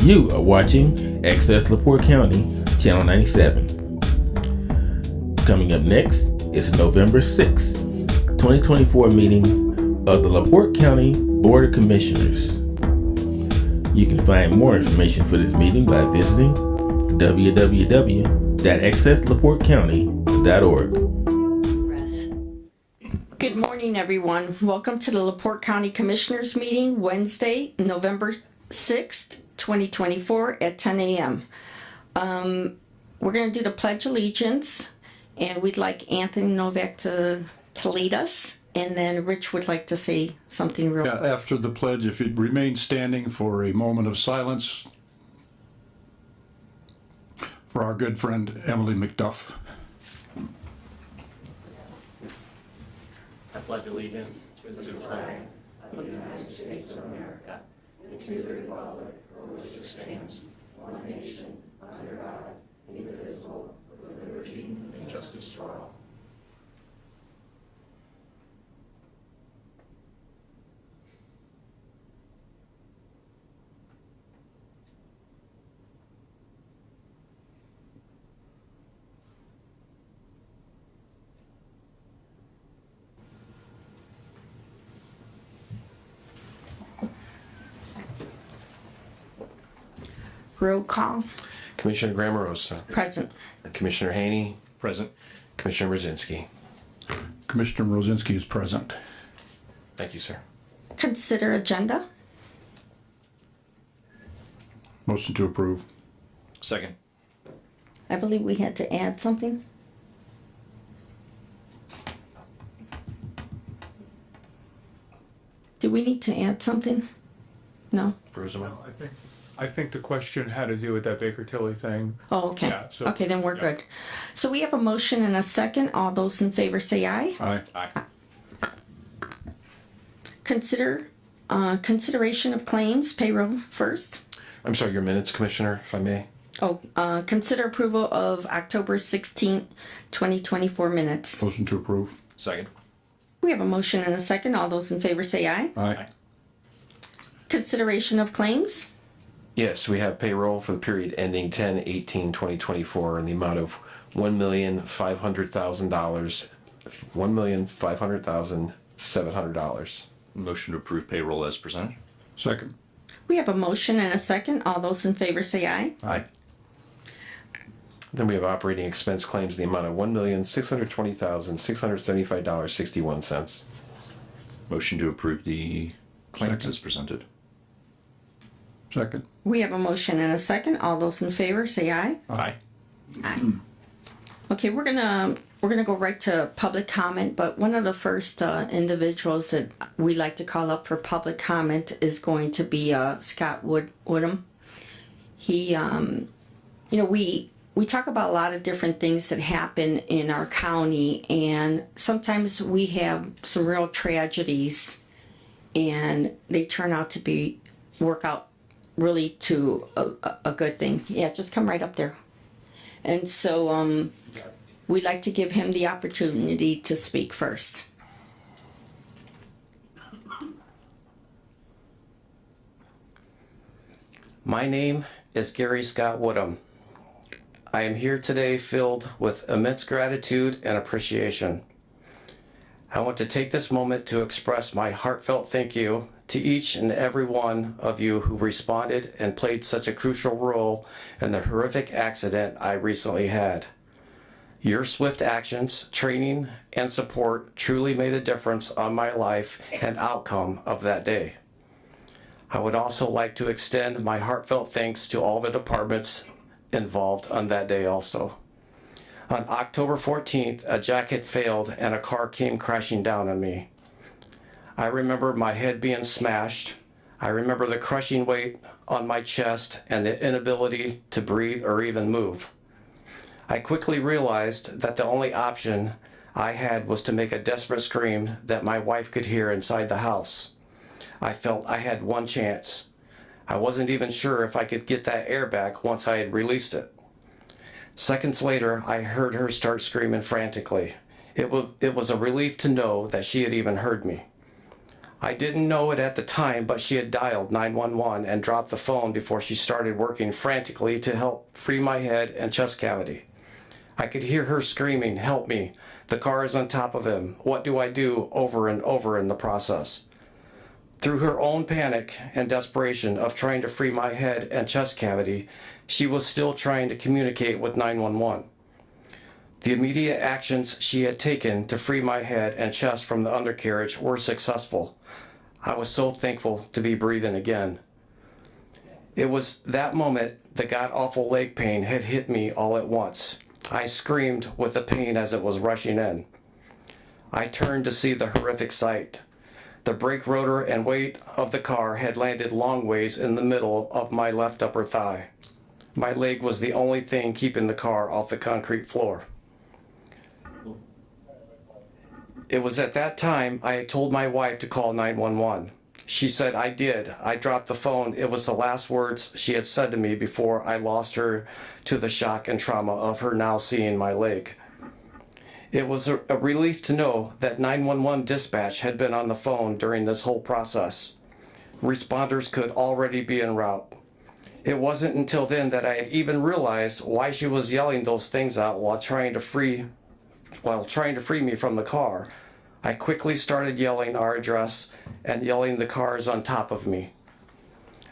You are watching Access LaPorte County, Channel 97. Coming up next is November 6th, 2024 meeting of the LaPorte County Board of Commissioners. You can find more information for this meeting by visiting www.accesslaportecounty.org. Good morning, everyone. Welcome to the LaPorte County Commissioners meeting, Wednesday, November 6th, 2024 at 10 a.m. We're going to do the Pledge of Allegiance, and we'd like Anthony Novak to lead us, and then Rich would like to say something real. Yeah, after the pledge, if you'd remain standing for a moment of silence for our good friend Emily McDuff. I pledge allegiance to the flag of the United States of America and to the republic for which it stands, one nation, under God, indivisible, with liberty and justice for all. Roll call. Commissioner Grammarosa. Present. Commissioner Haney. Present. Commissioner Brzezinski. Commissioner Rosinski is present. Thank you, sir. Consider agenda. Motion to approve. Second. I believe we had to add something. Do we need to add something? No? Bruceman. I think the question had to do with that Baker Tilly thing. Oh, okay. Yeah, so- Okay, then we're yeah. good. So we have a motion and a second. All those in favor say aye. Aye. Aye. Consideration of claims, payroll first. I'm sorry, your minutes, Commissioner, if I may. Consider approval of October 16th, 2024 minutes. Motion to approve. Second. We have a motion and a second. All those in favor say aye. Aye. Consideration of claims. Yes, we have payroll for the period ending 10/18/2024 in the amount of $1,500,000, $1,500,700. Motion to approve payroll as presented. Second. We have a motion and a second. All those in favor say aye. Aye. Then we have operating expense claims in the amount of $1,620,675.61. Motion to approve the claims Second. as presented. Second. We have a motion and a second. All those in favor say aye. Aye. Aye. Okay, we're gonna go right to public comment, but one of the first individuals that we like to call up for public comment is going to be Scott Woodham. He, we talk about a lot of different things that happen in our county, and sometimes we have some real tragedies, and they turn out to work out really to a good thing. Yeah, just come right up there. And so we'd like to give him the opportunity to speak first. My name is Gary Scott Woodham. I am here today filled with immense gratitude and appreciation. I want to take this moment to express my heartfelt thank you to each and every one of you who responded and played such a crucial role in the horrific accident I recently had. Your swift actions, training, and support truly made a difference on my life and outcome of that day. I would also like to extend my heartfelt thanks to all the departments involved on that day also. On October 14th, a jacket failed and a car came crashing down on me. I remember my head being smashed. I remember the crushing weight on my chest and the inability to breathe or even move. I quickly realized that the only option I had was to make a desperate scream that my wife could hear inside the house. I felt I had one chance. I wasn't even sure if I could get that air back once I had released it. Seconds later, I heard her start screaming frantically. It was a relief to know that she had even heard me. I didn't know it at the time, but she had dialed 911 and dropped the phone before she started working frantically to help free my head and chest cavity. I could hear her screaming, "Help me. The car is on top of him. What do I do?" over and over in the process. Through her own panic and desperation of trying to free my head and chest cavity, she was still trying to communicate with 911. The immediate actions she had taken to free my head and chest from the undercarriage were successful. I was so thankful to be breathing again. It was that moment the god-awful leg pain had hit me all at once. I screamed with the pain as it was rushing in. I turned to see the horrific sight. The brake rotor and weight of the car had landed long ways in the middle of my left upper thigh. My leg was the only thing keeping the car off the concrete floor. It was at that time I had told my wife to call 911. She said I did. I dropped the phone. It was the last words she had said to me before I lost her to the shock and trauma of her now seeing my leg. It was a relief to know that 911 dispatch had been on the phone during this whole process. Responders could already be en route. It wasn't until then that I had even realized why she was yelling those things out while trying to free me from the car. I quickly started yelling our address and yelling the cars on top of me.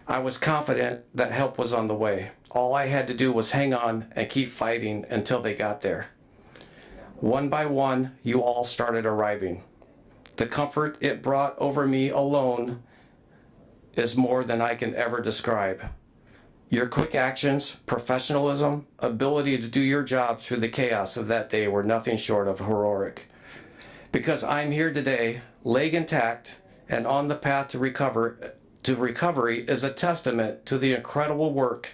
I was confident that help was on the way. All I had to do was hang on and keep fighting until they got there. One by one, you all started arriving. The comfort it brought over me alone is more than I can ever describe. Your quick actions, professionalism, ability to do your job through the chaos of that day were nothing short of heroic. Because I'm here today, leg intact, and on the path to recovery is a testament to the incredible work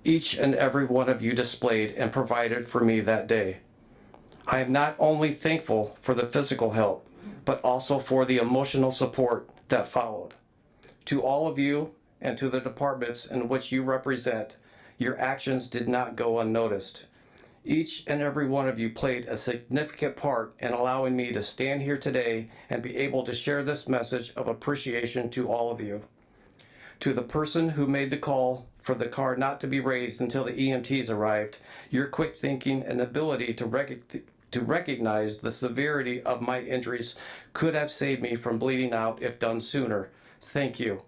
each and every one of you displayed and provided for me that day. I am not only thankful for the physical help, but also for the emotional support that followed. To all of you and to the departments in which you represent, your actions did not go unnoticed. Each and every one of you played a significant part in allowing me to stand here today and be able to share this message of appreciation to all of you. To the person who made the call for the car not to be raised until the EMTs arrived, your quick thinking and ability to recognize the severity of my injuries could have saved me from bleeding out if done sooner. Thank you.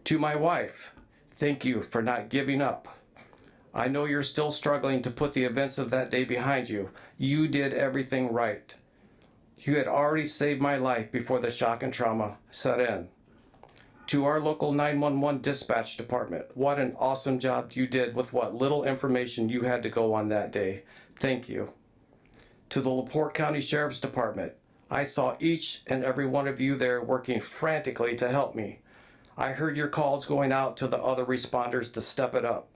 To my wife, thank you for not giving up. I know you're still struggling to put the events of that day behind you. You did everything right. You had already saved my life before the shock and trauma set in. To our local 911 dispatch department, what an awesome job you did with what little information you had to go on that day. Thank you. To the LaPorte County Sheriff's Department, I saw each and every one of you there working frantically to help me. I heard your calls going out to the other responders to step it up.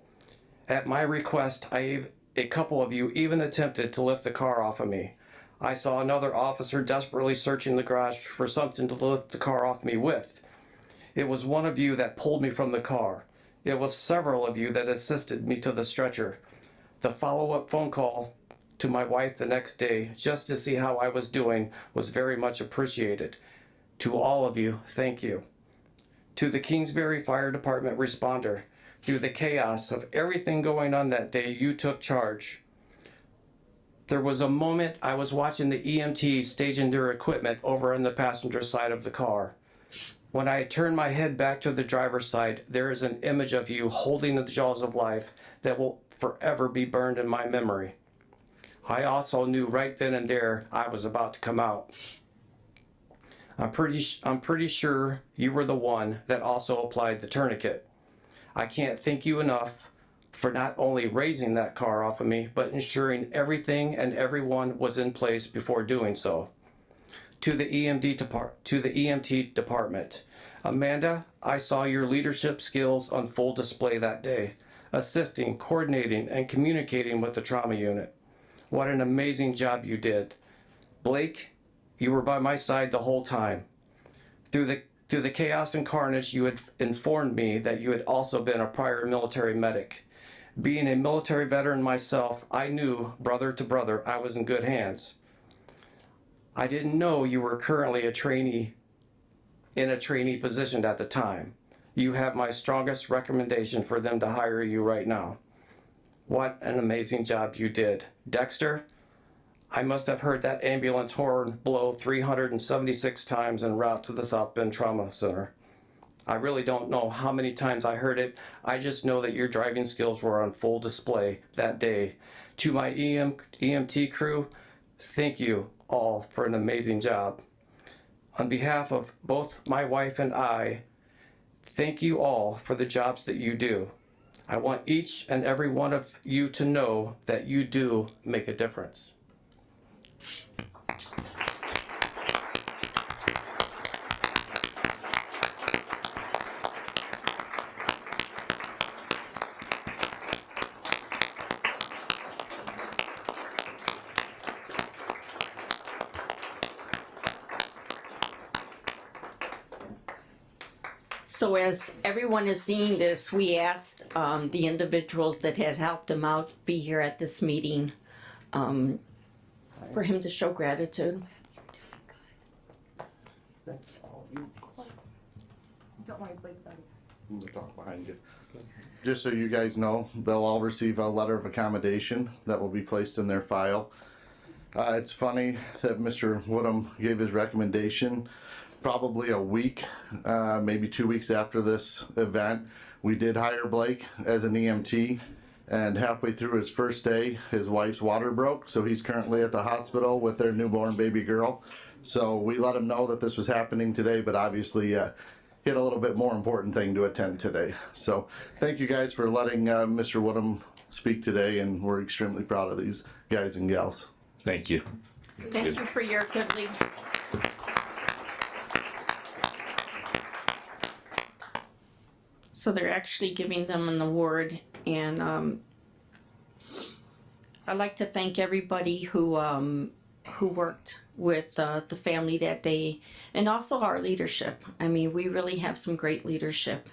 At my request, a couple of you even attempted to lift the car off of me. I saw another officer desperately searching the garage for something to lift the car off me with. It was one of you that pulled me from the car. It was several of you that assisted me to the stretcher. The follow-up phone call to my wife the next day, just to see how I was doing, was very much appreciated. To all of you, thank you. To the Kingsbury Fire Department responder, through the chaos of everything going on that day, you took charge. There was a moment I was watching the EMTs staging their equipment over on the passenger side of the car. When I turned my head back to the driver's side, there is an image of you holding the jaws of life that will forever be burned in my memory. I also knew right then and there I was about to come out. I'm pretty sure you were the one that also applied the tourniquet. I can't thank you enough for not only raising that car off of me, but ensuring everything and everyone was in place before doing so. To the EMT department, Amanda, I saw your leadership skills on full display that day, assisting, coordinating, and communicating with the trauma unit. What an amazing job you did. Blake, you were by my side the whole time. Through the chaos and carnage, you had informed me that you had also been a prior military medic. Being a military veteran myself, I knew, brother to brother, I was in good hands. I didn't know you were currently a trainee in a trainee position at the time. You have my strongest recommendation for them to hire you right now. What an amazing job you did. Dexter, I must have heard that ambulance horn blow 376 times en route to the South Bend Trauma Center. I really don't know how many times I heard it. I just know that your driving skills were on full display that day. To my EMT crew, thank you all for an amazing job. On behalf of both my wife and I, thank you all for the jobs that you do. I want each and every one of you to know that you do make a difference. So as everyone is seeing this, we asked the individuals that had helped him out be here at this meeting for him to show gratitude. Don't worry, Blake's done. I'm gonna talk behind you. Just so you guys know, they'll all receive a letter of accommodation that will be placed in their file. It's funny that Mr. Woodham gave his recommendation probably a week, maybe 2 weeks after this event. We did hire Blake as an EMT, and halfway through his first day, his wife's water broke, so he's currently at the hospital with their newborn baby girl. So we let him know that this was happening today, but obviously he had a little bit more important thing to attend today. So thank you guys for letting Mr. Woodham speak today, and we're extremely proud of these guys and gals. Thank you. Thank you for your good leadership. So they're actually giving them an award, and I'd like to thank everybody who worked with the family that day, and also our leadership. I mean, we really have some great leadership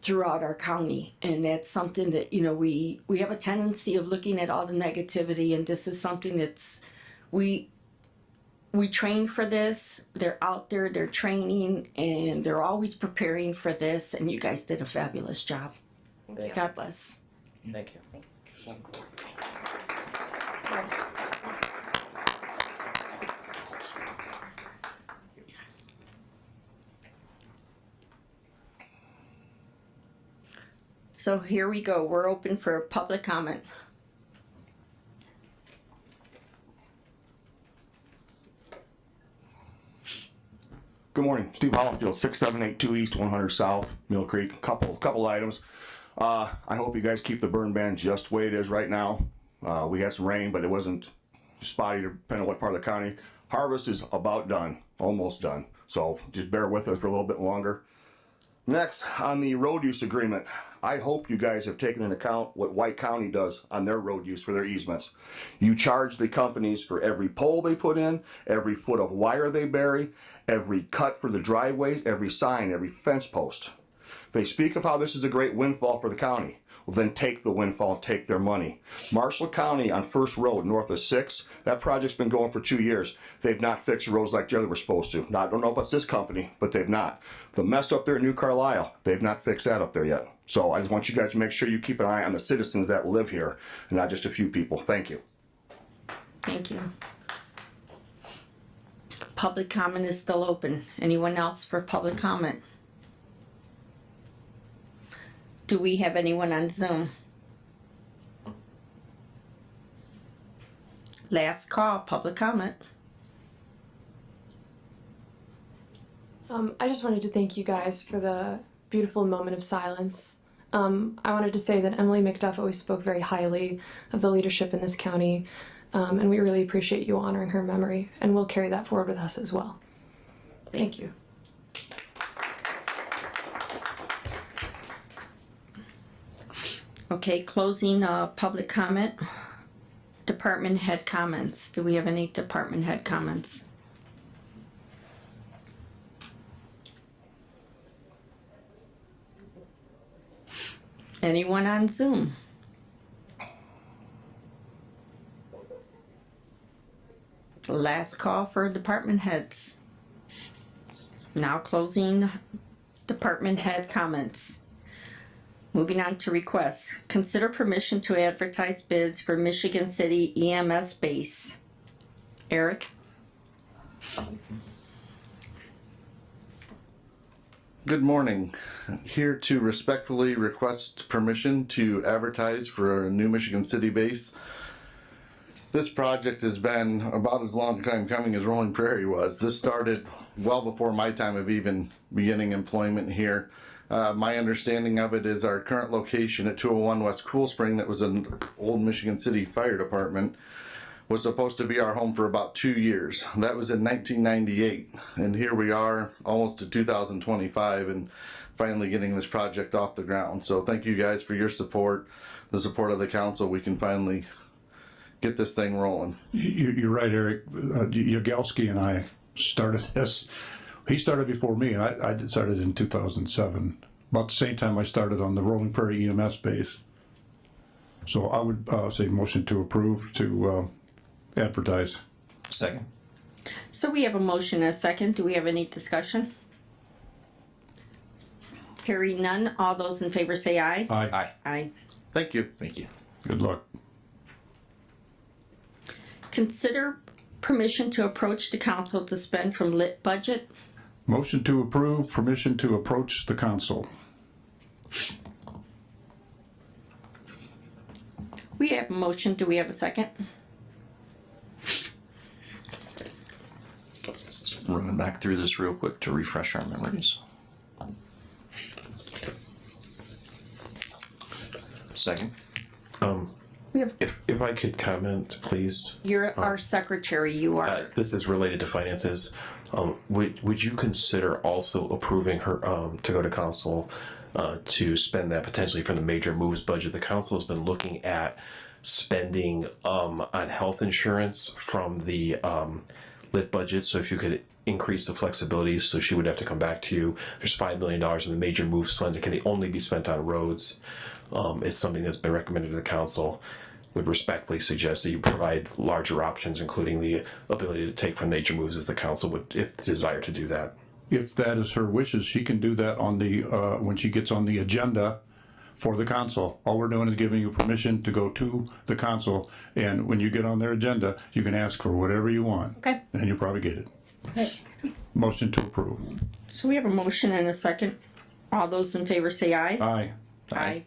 throughout our county, and that's something that, you know, we have a tendency of looking at all the negativity, and this is something that's we train for this. They're out there, they're training, and they're always preparing for this, and you guys did a fabulous job. God bless. Thank you. So here we go. We're open for public comment. Good morning, Steve Hollifield, 6782 East, 100 South, Mill Creek. Couple items. I hope you guys keep the burn ban just the way it is right now. We had some rain, but it wasn't spotty depending on what part of the county. Harvest is about done, almost done. So just bear with us for a little bit longer. Next, on the road use agreement, I hope you guys have taken into account what White County does on their road use for their easements. You charge the companies for every pole they put in, every foot of wire they bury, every cut for the driveways, every sign, every fence post. They speak of how this is a great windfall for the county. Well, then take the windfall, take their money. Marshall County on First Road, north of 6, that project's been going for 2 years. They've not fixed the roads like the other were supposed to. Now, I don't know if it's this company, but they've not. The mess up there in New Carlisle, they've not fixed that up there yet. So I just want you guys to make sure you keep an eye on the citizens that live here, and not just a few people. Thank you. Thank you. Public comment is still open. Anyone else for public comment? Do we have anyone on Zoom? Last call, public comment. I just wanted to thank you guys for the beautiful moment of silence. I wanted to say that Emily McDuff always spoke very highly of the leadership in this county, and we really appreciate you honoring her memory, and we'll carry that forward with us as well. Thank you. Okay, closing public comment. Department head comments. Do we have any department head comments? Anyone on Zoom? Last call for department heads. Now closing department head comments. Moving on to requests. Consider permission to advertise bids for Michigan City EMS base. Eric? Good morning. Here to respectfully request permission to advertise for a new Michigan City base. This project has been about as long time coming as Rolling Prairie was. This started well before my time of even beginning employment here. My understanding of it is our current location at 201 West Cool Spring, that was an old Michigan City Fire Department, was supposed to be our home for about 2 years. That was in 1998, and here we are almost to 2025 and finally getting this project off the ground. So thank you guys for your support, the support of the council. We can finally get this thing rolling. You're right, Eric. Yagelski and I started this. He started before me, and I started in 2007, about the same time I started on the Rolling Prairie EMS base. So I would say motion to approve to advertise. Second. So we have a motion and a second. Do we have any discussion? Hearing none. All those in favor say aye. Aye. Aye. Thank you. Thank you. Good luck. Consider permission to approach the council to spend from lit budget. Motion to approve, permission to approach the council. We have a motion. Do we have a second? Running back through this real quick to refresh our memories. Second. We have, If I could comment, please. you're our secretary. You are. This is related to finances. Would you consider also approving her to go to council to spend that potentially from the major moves budget? The council has been looking at spending on health insurance from the lit budget. So if you could increase the flexibility, so she would have to come back to you. There's $5 million in the major moves fund that can only be spent on roads. It's something that's been recommended to the council. Would respectfully suggest that you provide larger options, including the ability to take from major moves, as the council would, if desire to do that. If that is her wishes, she can do that on the when she gets on the agenda for the council. All we're doing is giving you permission to go to the council, and when you get on their agenda, you can ask for whatever you want. Okay. And you'll probably get it. Motion to approve. So we have a motion and a second. All those in favor say aye. Aye. Aye.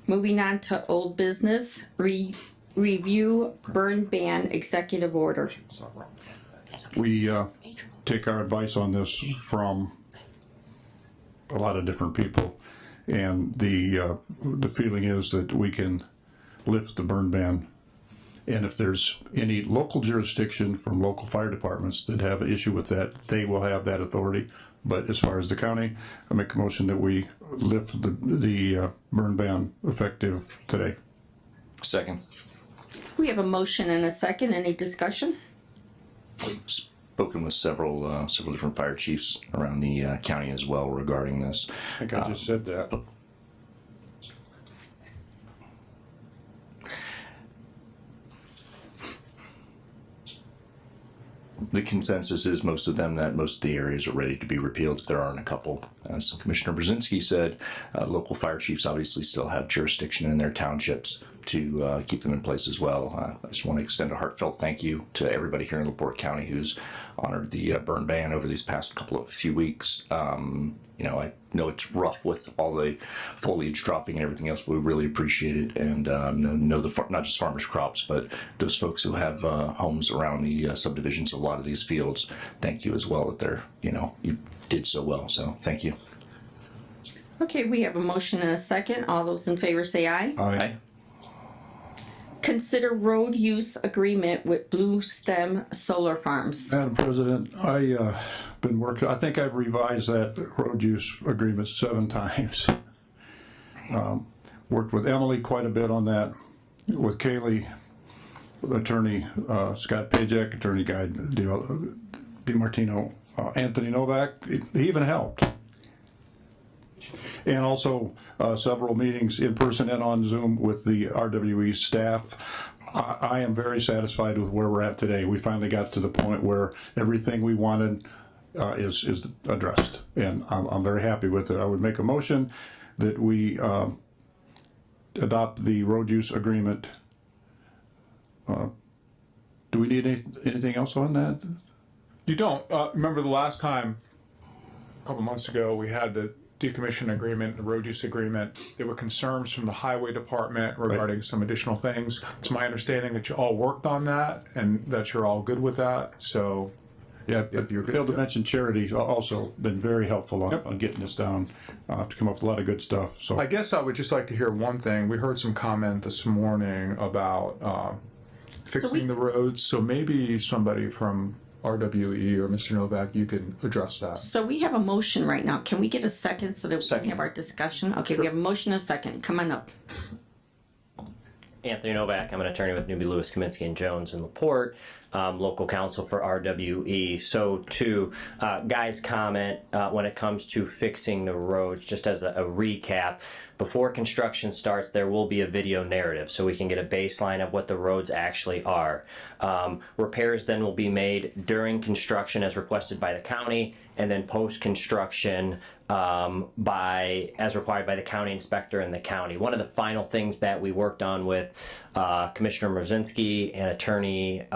Moving on to old business, review burn ban executive order. We take our advice on this from a lot of different people, and the feeling is that we can lift the burn ban. And if there's any local jurisdiction from local fire departments that have an issue with that, they will have that authority. But as far as the county, I make a motion that we lift the burn ban effective today. Second. We have a motion and a second. Any discussion? Spoken with several different fire chiefs around the county as well regarding this. I think I just said that. The consensus is most of the areas are ready to be repealed if there aren't a couple. As Commissioner Brzezinski said, local fire chiefs obviously still have jurisdiction in their townships to keep them in place as well. I just want to extend a heartfelt thank you to everybody here in LaPorte County who's honored the burn ban over these past few weeks. I know it's rough with all the foliage dropping and everything else, but we really appreciate it. And not just farmers' crops, but those folks who have homes around the subdivisions of a lot of these fields. Thank you as well that they're, you did so well. So thank you. Okay, we have a motion and a second. All those in favor say aye. Aye. Consider road use agreement with Blue Stem Solar Farms. Madam President, I been working, I think I've revised that road use agreement 7 times. Worked with Emily quite a bit on that, with Kaylee, Attorney Scott Pajak, Attorney Guy DiMartino, Anthony Novak, he even helped. And also several meetings in person and on Zoom with the RWE staff. I am very satisfied with where we're at today. We finally got to the point where everything we wanted is addressed, and I'm very happy with it. I would make a motion that we adopt the road use agreement. Do we need anything else on that? You don't, remember the last time, a couple months ago, we had the decommission agreement, the road use agreement. There were concerns from the highway department regarding some additional things. It's my understanding that you all worked on that and that you're all good with that, so. Yeah, you failed to mention charities also been very helpful on getting this down, to come up with a lot of good stuff, so. I guess I would just like to hear one thing. We heard some comment this morning about fixing the roads, so maybe somebody from RWE or Mr. Novak, you can address that. So we have a motion right now. Can we get a second so that we can have our discussion? Okay, we have a motion and a second. Come on up. Anthony Novak, I'm an attorney with Newby, Lewis, Kaminsky and Jones in LaPorte, local counsel for RWE. So to Guy's comment, when it comes to fixing the roads, just as a recap, before construction starts, there will be a video narrative so we can get a baseline of what the roads actually are. Repairs then will be made during construction as requested by the county, and then post-construction as required by the county inspector and the county. One of the final things that we worked on with Commissioner Mrzinski and Attorney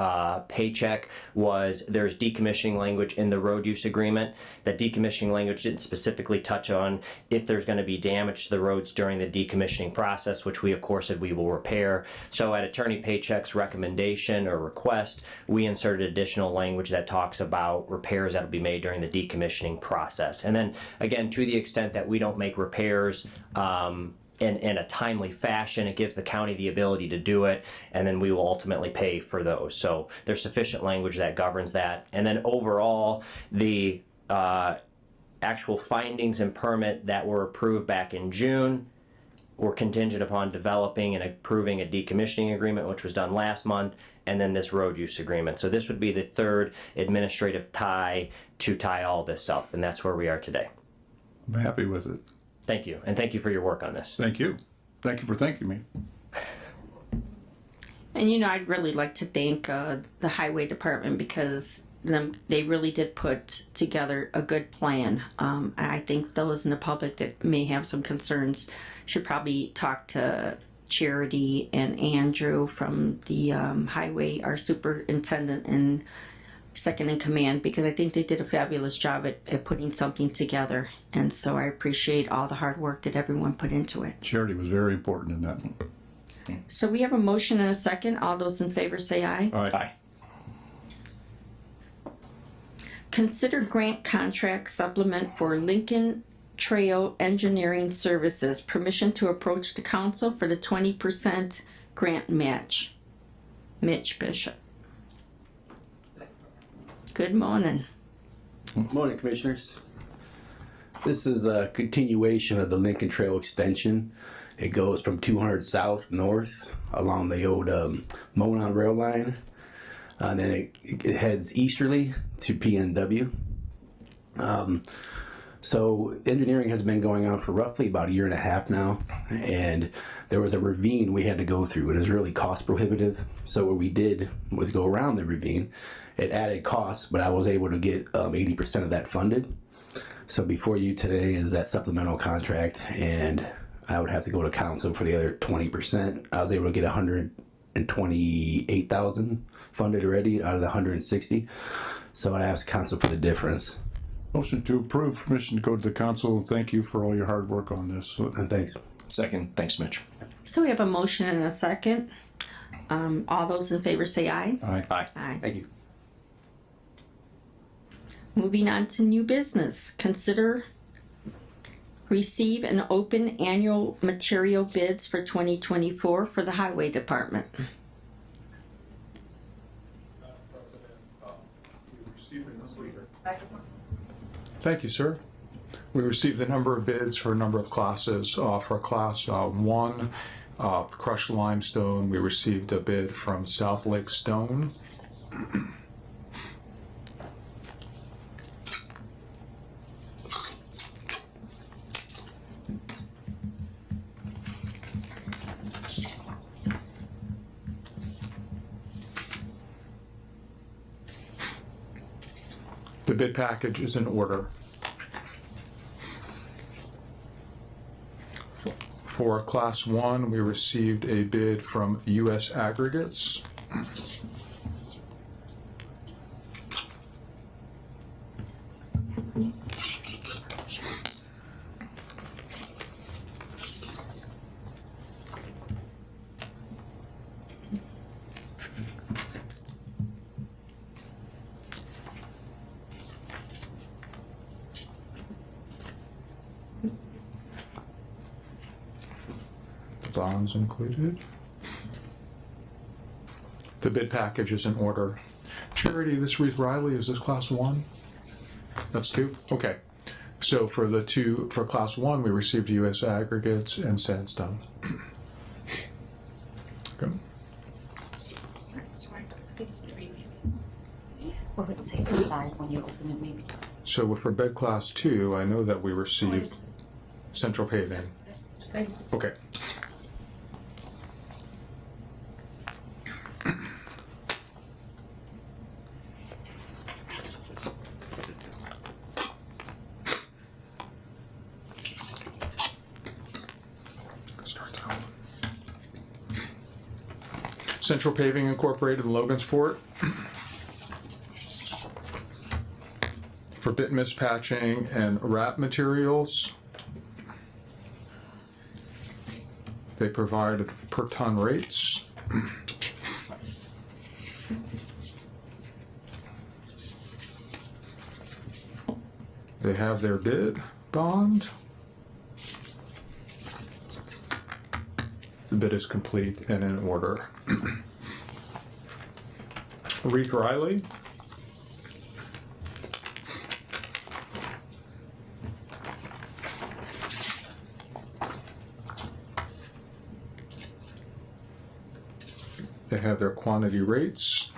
Paycheck was there's decommissioning language in the road use agreement. That decommissioning language didn't specifically touch on if there's going to be damage to the roads during the decommissioning process, which we of course said we will repair. So at Attorney Paycheck's recommendation or request, we inserted additional language that talks about repairs that will be made during the decommissioning process. And then again, to the extent that we don't make repairs in a timely fashion, it gives the county the ability to do it, and then we will ultimately pay for those. So there's sufficient language that governs that. And then overall, the actual findings and permit that were approved back in June were contingent upon developing and approving a decommissioning agreement, which was done last month, and then this road use agreement. So this would be the third administrative tie to tie all this up, and that's where we are today. I'm happy with it. Thank you, and thank you for your work on this. Thank you. Thank you for thanking me. And I'd really like to thank the highway department because they really did put together a good plan. I think those in the public that may have some concerns should probably talk to Charity and Andrew from the highway, our superintendent and second in command, because I think they did a fabulous job at putting something together. And so I appreciate all the hard work that everyone put into it. Charity was very important in that. So we have a motion and a second. All those in favor say aye. Aye. Consider grant contract supplement for Lincoln Trail Engineering Services. Permission to approach the council for the 20% grant match. Mitch Bishop. Good morning. Morning, Commissioners. This is a continuation of the Lincoln Trail extension. It goes from 200 south north along the old Monon rail line. And then it heads easterly to PNW. So engineering has been going on for roughly about a year and a half now. And there was a ravine we had to go through. It was really cost prohibitive. So what we did was go around the ravine. It added costs, but I was able to get 80% of that funded. So before you today is that supplemental contract, and I would have to go to council for the other 20%. I was able to get 128,000 funded already out of the 160. So I asked council for the difference. Motion to approve, permission to go to the council. Thank you for all your hard work on this. And thanks. Second, thanks, Mitch. So we have a motion and a second. All those in favor say aye. Aye. Aye. Aye. Thank you. Moving on to new business. Consider receive and open annual material bids for 2024 for the highway department. Thank you, sir. We received a number of bids for a number of classes. For class 1, crushed limestone, we received a bid from South Lake Stone. The bid package is in order. For Class 1, we received a bid from US Aggregates. Bonds included. The bid package is in order. Charity, this Reeve Riley, is this Class 1? That's 2? Okay. So for Class 1, we received US Aggregates and Sandstone. Okay. Or let's say 5 when you open it, maybe. So for bid Class 2, I know that we received Central Paving. Okay. Central Paving Incorporated in Logansport for bituminous patching and wrap materials. They provide per ton rates. They have their bid bond. The bid is complete and in order. Reeve Riley. They have their quantity rates.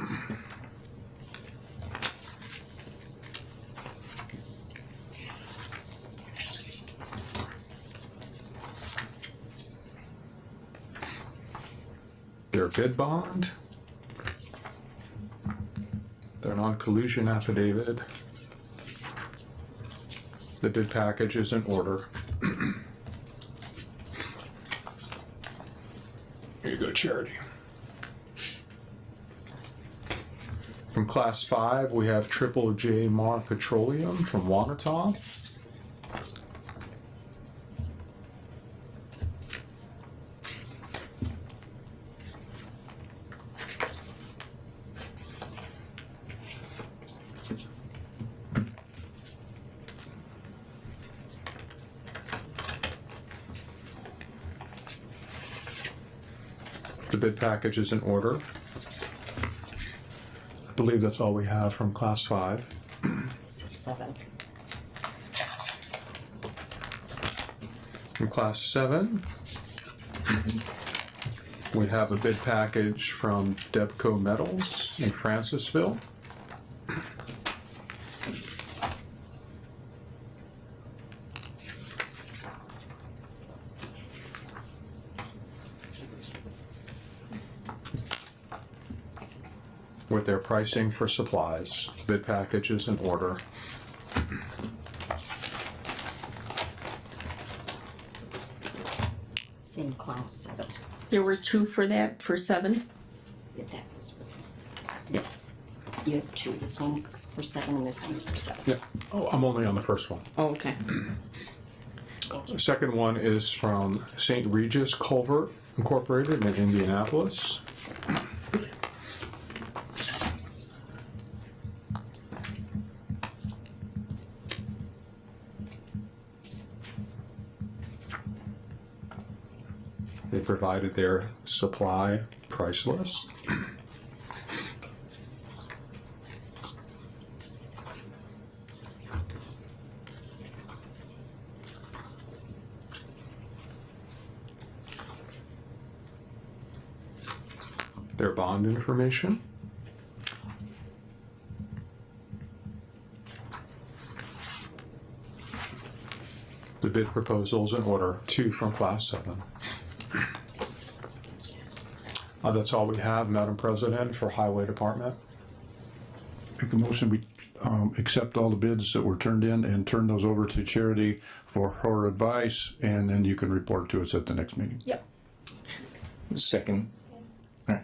Their bid bond. Their non-collusion affidavit. The bid package is in order. Here you go, Charity. From Class 5, we have Triple J Mar Petroleum from Wanata. The bid package is in order. I believe that's all we have from Class 5. This is 7. From Class 7, we have a bid package from Debco Metals in Francisville. With their pricing for supplies. Bid package is in order. Same Class 7. There were 2 for that, for 7? Yeah, that was yeah. You have 2. This one's for 7 and this one's for 7. Yeah. Oh, I'm only on the first one. Oh, okay. The second one is from St. Regis Culvert Incorporated in Indianapolis. They provided their supply price list. Their bond information. The bid proposals in order, 2 from Class 7. That's all we have, Madam President, for Highway Department. Make the motion we accept all the bids that were turned in and turn those over to Charity for her advice, and then you can report to us at the next meeting. Yep. Second. All right.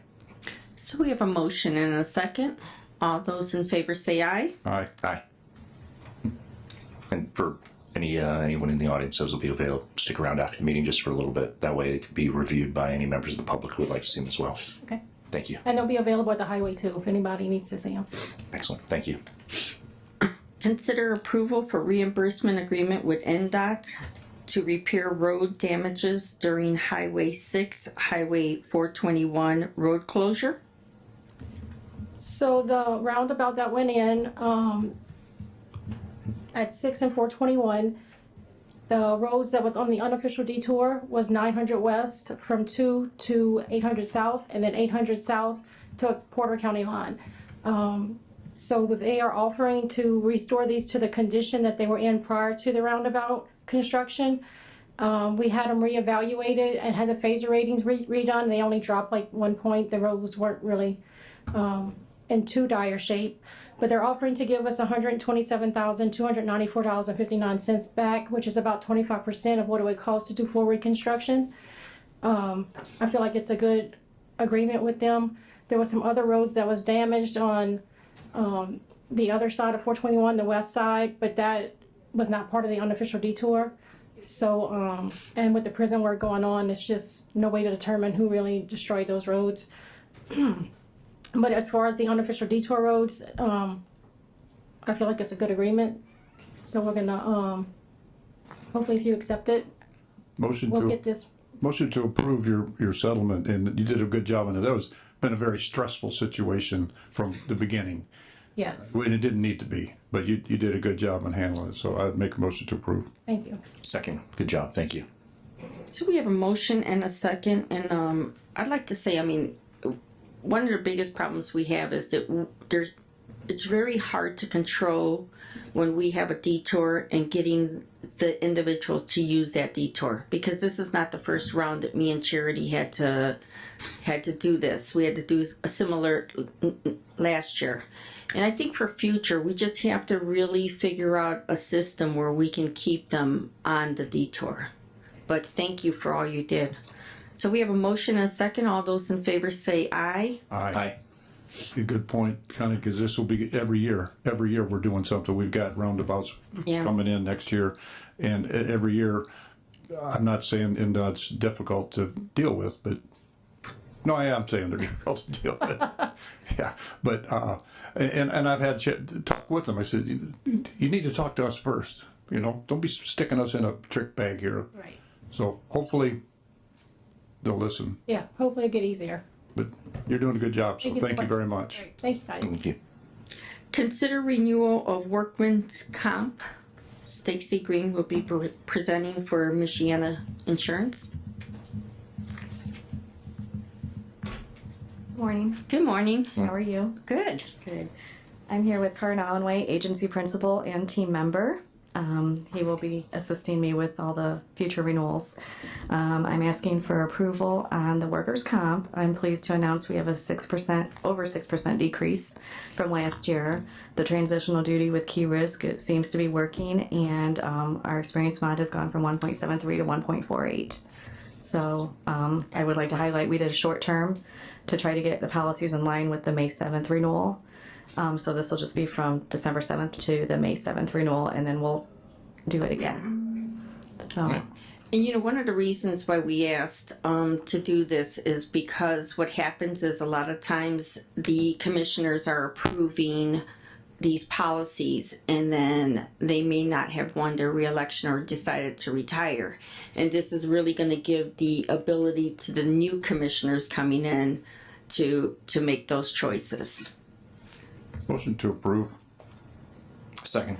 So we have a motion and a second. All those in favor say aye. Aye. Aye. And for anyone in the audience, those will be available. Stick around after the meeting just for a little bit. That way it can be reviewed by any members of the public who would like to see them as well. Okay. Thank you. And they'll be available at the highway too, if anybody needs to see them. Excellent. Thank you. Consider approval for reimbursement agreement with INDOT to repair road damages during Highway 6, Highway 421 road closure. So the roundabout that went in, at 6 and 421, the roads that was on the unofficial detour was 900 west from 2 to 800 south, and then 800 south to Porter County line. So they are offering to restore these to the condition that they were in prior to the roundabout construction. We had them reevaluated and had the phaser ratings redone. They only dropped like 1 point. The roads weren't really in too dire shape. But they're offering to give us $127,294.59 back, which is about 25% of what it would cost to do full reconstruction. I feel like it's a good agreement with them. There was some other roads that was damaged on the other side of 421, the west side, but that was not part of the unofficial detour. So, and with the prison work going on, it's just no way to determine who really destroyed those roads. But as far as the unofficial detour roads, I feel like it's a good agreement. So we're gonna, hopefully if you accept it, Motion we'll to get this. Motion to approve your settlement, and you did a good job on it. That was been a very stressful situation from the beginning. Yes, And it didn't need to be, but you did a good job on handling it, so I'd make a motion to approve. thank you. Second. Good job. Thank you. So we have a motion and a second, and I'd like to say, I mean, one of the biggest problems we have is that it's very hard to control when we have a detour and getting the individuals to use that detour, because this is not the first round that me and Charity had to do this. We had to do a similar last year. And I think for future, we just have to really figure out a system where we can keep them on the detour. But thank you for all you did. So we have a motion and a second. All those in favor say aye. Aye. A good point, kind of, because this will be every year. Every year we're doing something. We've got roundabouts coming in next year, and every year, I'm not saying INDOT's difficult to deal with, but no, I am saying they're difficult to deal with. Yeah, but and I've had talk with them. I said, you need to talk to us first. You know, don't be sticking us in a trick bag here. Right. So hopefully they'll listen. Yeah, hopefully it'll get easier. But you're doing a good job, so thank you very much. Right. Thank you, guys. Thank you. Consider renewal of workman's comp. Stacy Green will be presenting for Michiana Insurance. Morning. Good morning. How are you? Good. Good. I'm here with Karen Allenway, agency principal and team member. He will be assisting me with all the future renewals. I'm asking for approval on the workers' comp. I'm pleased to announce we have a 6%, over 6% decrease from last year. The transitional duty with key risk, it seems to be working, and our experience mod has gone from 1.73 to 1.48. So I would like to highlight, we did a short term to try to get the policies in line with the May 7th renewal. So this will just be from December 7th to the May 7th renewal, and then we'll do it again. So. And you know, one of the reasons why we asked to do this is because what happens is a lot of times the commissioners are approving these policies and then they may not have won their reelection or decided to retire. And this is really going to give the ability to the new commissioners coming in to make those choices. Motion to approve. Second.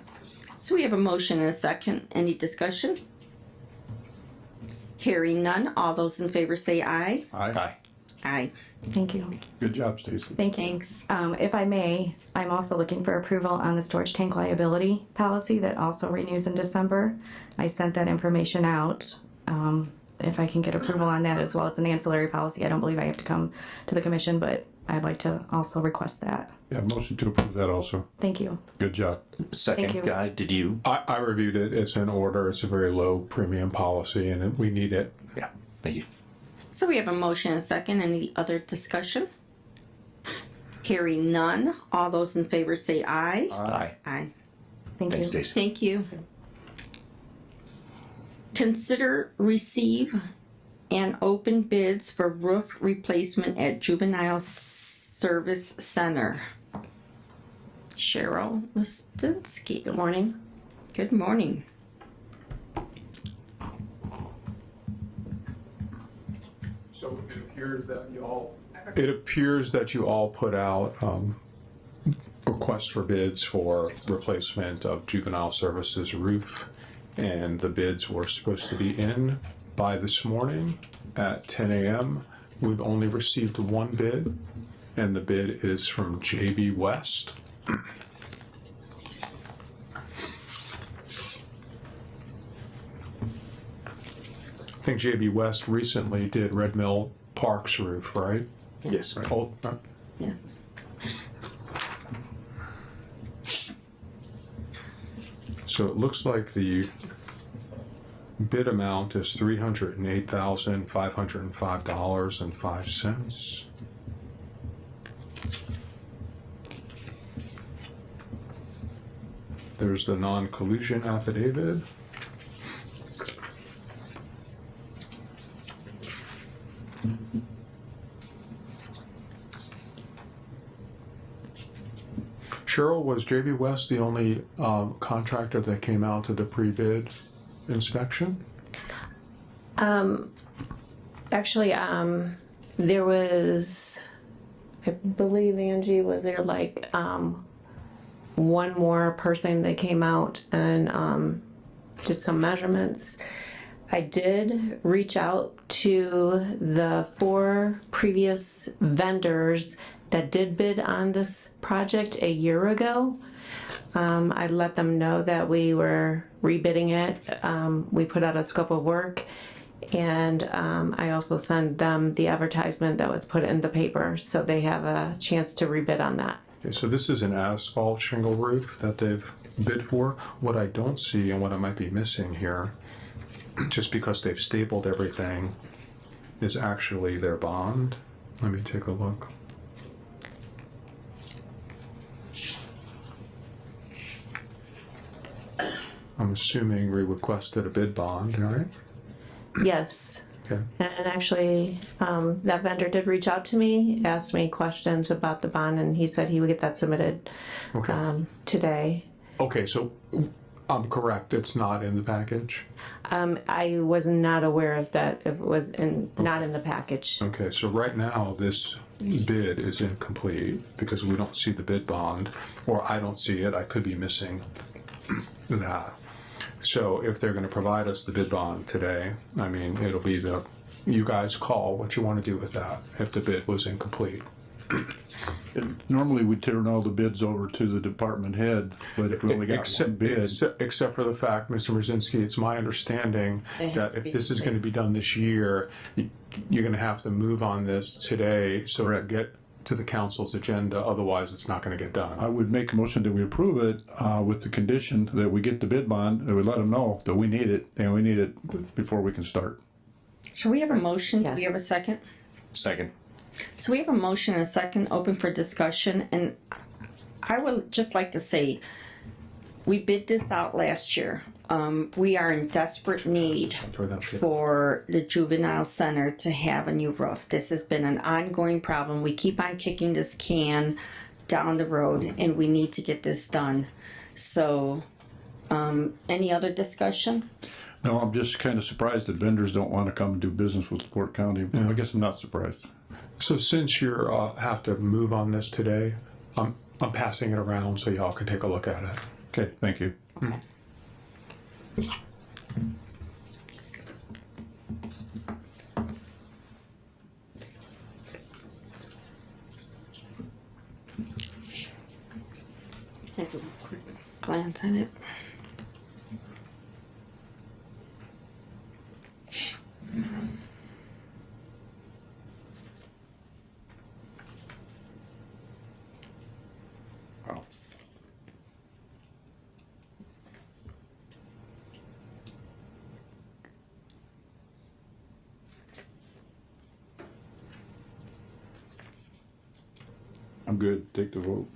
So we have a motion and a second. Any discussion? Hearing none. All those in favor say aye. Aye. Aye. Thank you. Good job, Stacy. Thank you. Thanks. If I may, I'm also looking for approval on the storage tank liability policy that also renews in December. I sent that information out. if I can get approval on that as well. It's an ancillary policy. I don't believe I have to come to the commission, but I'd like to also request that. Yeah, motion to approve that also. Thank you. Good job. Second, Thank you. Guy, did you? I reviewed it. It's in order. It's a very low premium policy, and we need it. Yeah, thank you. So we have a motion and a second. Any other discussion? Hearing none. All those in favor say aye. Aye. Aye. Thank Thanks, you. Stacy. Thank you. Consider receive and open bids for roof replacement at Juvenile Service Center. Cheryl Listinsky, good morning. Good morning. So it appears that you all put out requests for bids for replacement of Juvenile Services roof, and the bids were supposed to be in by this morning at 10 a.m. We've only received one bid, and the bid is from JB West. I think JB West recently did Red Mill Park's roof, right? Yes. Oh, Yes. so it looks like the bid amount is $308,505.05. There's the non-collusion affidavit. Cheryl, was JB West the only contractor that came out to the pre-bid inspection? Actually, there was, I believe, Angie, was there like one more person that came out and did some measurements. I did reach out to the 4 previous vendors that did bid on this project a year ago. I let them know that we were rebidding it. We put out a scope of work, and I also sent them the advertisement that was put in the paper, so they have a chance to rebid on that. Okay, so this is an asphalt shingle roof that they've bid for. What I don't see and what I might be missing here, just because they've stapled everything, is actually their bond. Let me take a look. I'm assuming we requested a bid bond, right? Yes. Okay. And actually, that vendor did reach out to me, asked me questions about the bond, and he said he would get that submitted today. Okay, so I'm correct. It's not in the package? I was not aware of that. It was not in the package. Okay, so right now, this bid is incomplete because we don't see the bid bond, or I don't see it. I could be missing that. So if they're gonna provide us the bid bond today, I mean, it'll be you guys call what you wanna do with that if the bid was incomplete. Normally we turn all the bids over to the department head, but if we only got one bid. Except for the fact, Mr. Brzezinski, it's my understanding that if this is gonna be done this year, you're gonna have to move on this today so to get to the council's agenda, otherwise it's not gonna get done. I would make a motion that we approve it with the condition that we get the bid bond, that we let them know that we need it, and we need it before we can start. So we have a motion. Yes. Do we have a second? Second. So we have a motion and a second open for discussion, and I would just like to say, we bid this out last year. We are in desperate need for the juvenile center to have a new roof. This has been an ongoing problem. We keep on kicking this can down the road, and we need to get this done. So, any other discussion? No, I'm just kind of surprised that vendors don't want to come and do business with LaPorte County. I guess I'm not surprised. So since you have to move on this today, I'm passing it around so y'all can take a look at it. Okay, thank you. Take a quick glance at it. I'm good. Take the vote.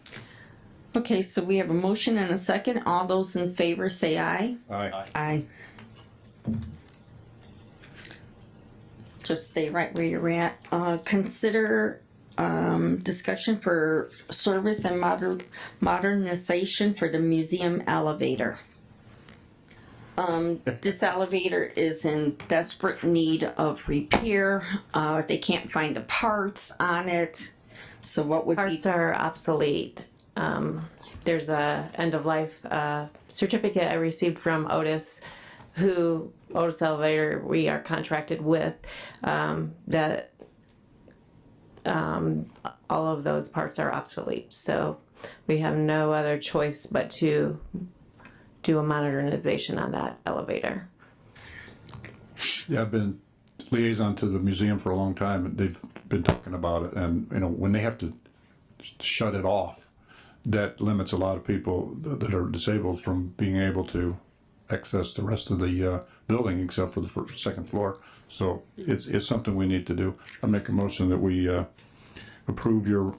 Okay, so we have a motion and a second. All those in favor say aye. Aye. Aye. Just stay right where you're at. Consider discussion for service and modernization for the museum elevator. This elevator is in desperate need of repair. They can't find the parts on it. So what would Parts are obsolete. There's a end of life certificate I received from Otis Elevator we are contracted with, that all of those parts are obsolete. So we have no other choice but to do a modernization on that elevator. Yeah, I've been liaison to the museum for a long time, and they've been talking about it. And when they have to shut it off, that limits a lot of people that are disabled from being able to access the rest of the building, except for the second floor. So it's something we need to do. I make a motion that we approve your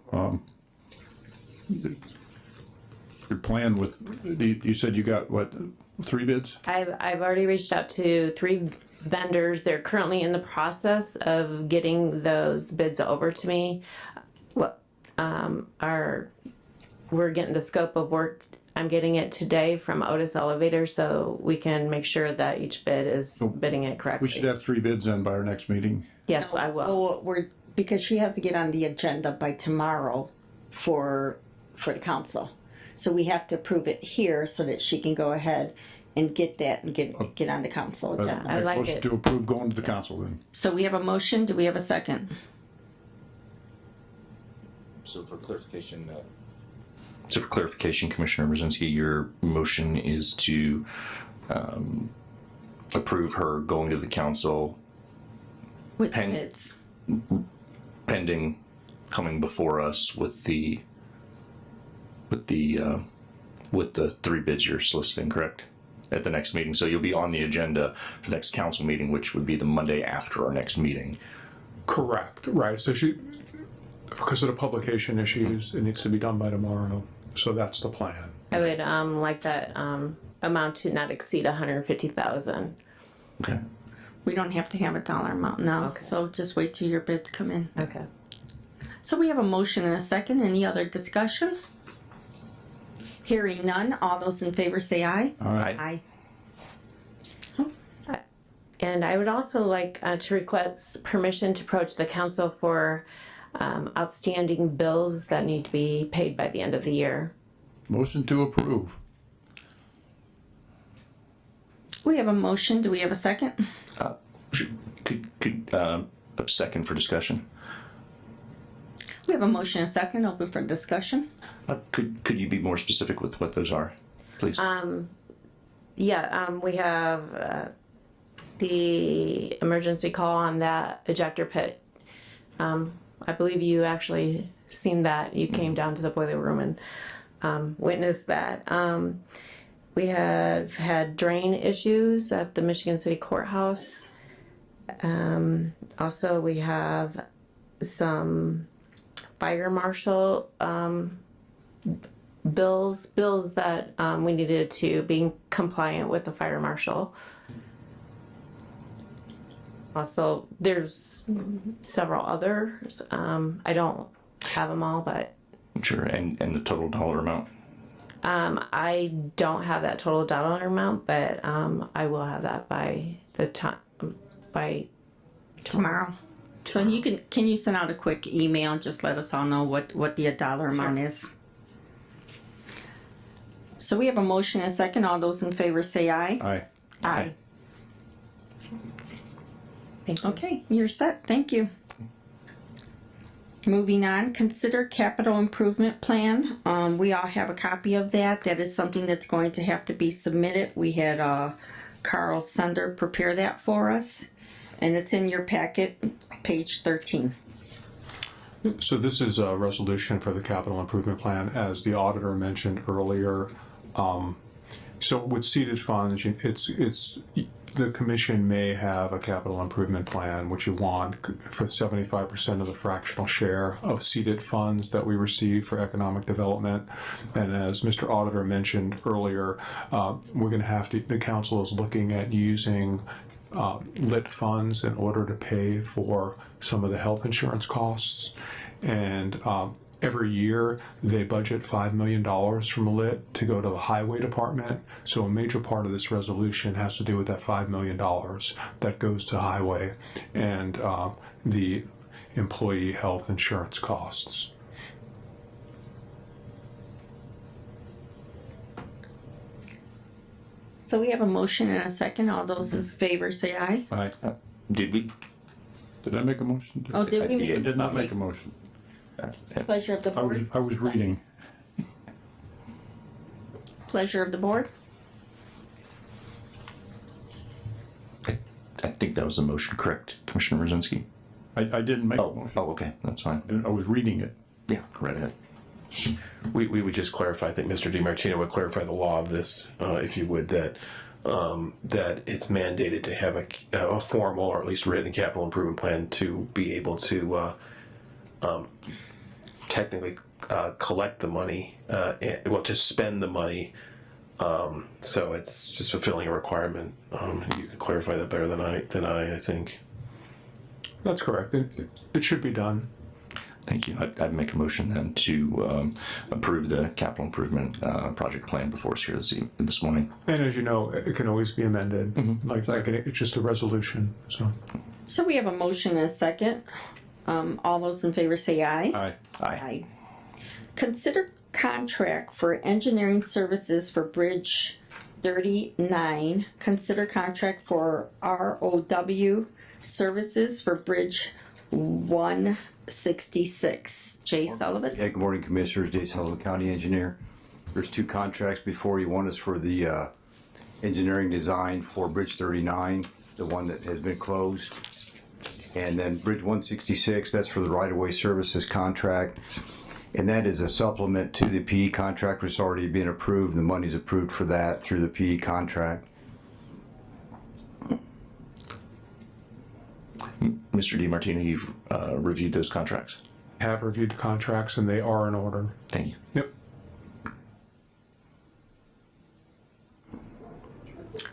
plan with. You said you got what, 3 bids? I've already reached out to 3 vendors. They're currently in the process of getting those bids over to me. We're getting the scope of work. I'm getting it today from Otis Elevator, so we can make sure that each bid is bidding it correctly. We should have 3 bids in by our next meeting. Yes, I will. well, because she has to get on the agenda by tomorrow for the council. So we have to approve it here so that she can go ahead and get that and get on the council agenda. I like motion it. to approve going to the council then. So we have a motion. Do we have a second? So for clarification, Commissioner Brzezinski, your motion is to approve her going to the council With bids. pending coming before us with the 3 bids you're soliciting, correct? At the next meeting. So you'll be on the agenda for the next council meeting, which would be the Monday after our next meeting. Correct, right. So because of the publication issues, it needs to be done by tomorrow. So that's the plan. I would like that amount to not exceed $150,000. Okay. We don't have to have a dollar amount now, so just wait till your bids come in. Okay. So we have a motion and a second. Any other discussion? Hearing none, all those in favor say aye. Aye. Aye. And I would also like to request permission to approach the council for outstanding bills that need to be paid by the end of the year. Motion to approve. We have a motion. Do we have a second? Could a second for discussion? We have a motion and a second. Open for discussion. Could you be more specific with what those are, please? We have the emergency call on that ejector pit. I believe you actually seen that. You came down to the boiler room and witnessed that. We have had drain issues at the Michigan City Courthouse. Also, we have some fire marshal bills that we needed to be compliant with the fire marshal. Also, there's several others. I don't have them all, but Sure, and the total dollar amount? I don't have that total dollar amount, but I will have that by the time by Tomorrow. So can you send out a quick email and just let us all know what the dollar amount is? So we have a motion and a second. All those in favor say aye. Aye. Aye. Thank you. Okay, you're set. Thank you. Moving on, consider capital improvement plan. We all have a copy of that. That is something that's going to have to be submitted. We had Carl Sender prepare that for us, and it's in your packet, page 13. So this is a resolution for the capital improvement plan, as the auditor mentioned earlier. So with seeded funds, it's the commission may have a capital improvement plan, which you want for 75% of the fractional share of seeded funds that we receive for economic development. And as Mr. Auditor mentioned earlier, we're going to have to, the council is looking at using lit funds in order to pay for some of the health insurance costs. And every year they budget $5 million from lit to go to the highway department. So a major part of this resolution has to do with that $5 million that goes to highway and the employee health insurance costs. So we have a motion and a second. All those in favor say aye. Aye. Did we? Did I make a motion? Oh, did we? I did not make a motion. Pleasure of the board. I was reading. Pleasure of the board. I think that was a motion, correct, Commissioner Brzezinski? I didn't make a Oh, motion. okay, that's fine. I was reading it. Yeah, right ahead. We would just clarify, I think Mr. DiMartino would clarify the law of this, if you would, that it's mandated to have a formal or at least written capital improvement plan to be able to technically collect the money, to spend the money. So it's just fulfilling a requirement. You can clarify that better than I think. That's correct. It should be done. Thank you. I'd make a motion then to approve the capital improvement project plan before us here this morning. And as you know, it can always be amended. It's just a resolution. So we have a motion and a second. All those in favor say aye. Aye. Aye. Consider contract for engineering services for Bridge 39. Consider contract for ROW services for Bridge 166. Jay Sullivan. Yeah, good morning, Commissioners. Jay Sullivan, County Engineer. There's two contracts before you. One is for the engineering design for Bridge 39, the one that has been closed. And then Bridge 166, that's for the right-of-way services contract. And that is a supplement to the PE contract, which has already been approved. The money's approved for that through the PE contract. Mr. DiMartino, you've reviewed those contracts? Have reviewed the contracts and they are in order. Thank you. Yep.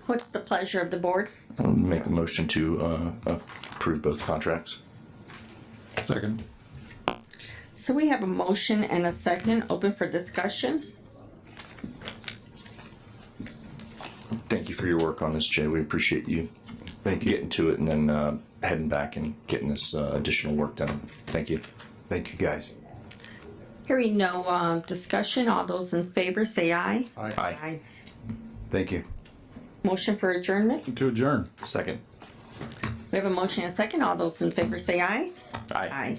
What's the pleasure of the board? I'll make a motion to approve both contracts. Second. So we have a motion and a second open for discussion. Thank you for your work on this, Jay. We appreciate you. Thank you. Getting to it and then heading back and getting this additional work done. Thank you. Thank you, guys. Hearing no discussion, all those in favor say aye. Aye. Aye. Thank you. Motion for adjournment. To adjourn. Second. We have a motion and a second. All those in favor say aye. Aye. Aye.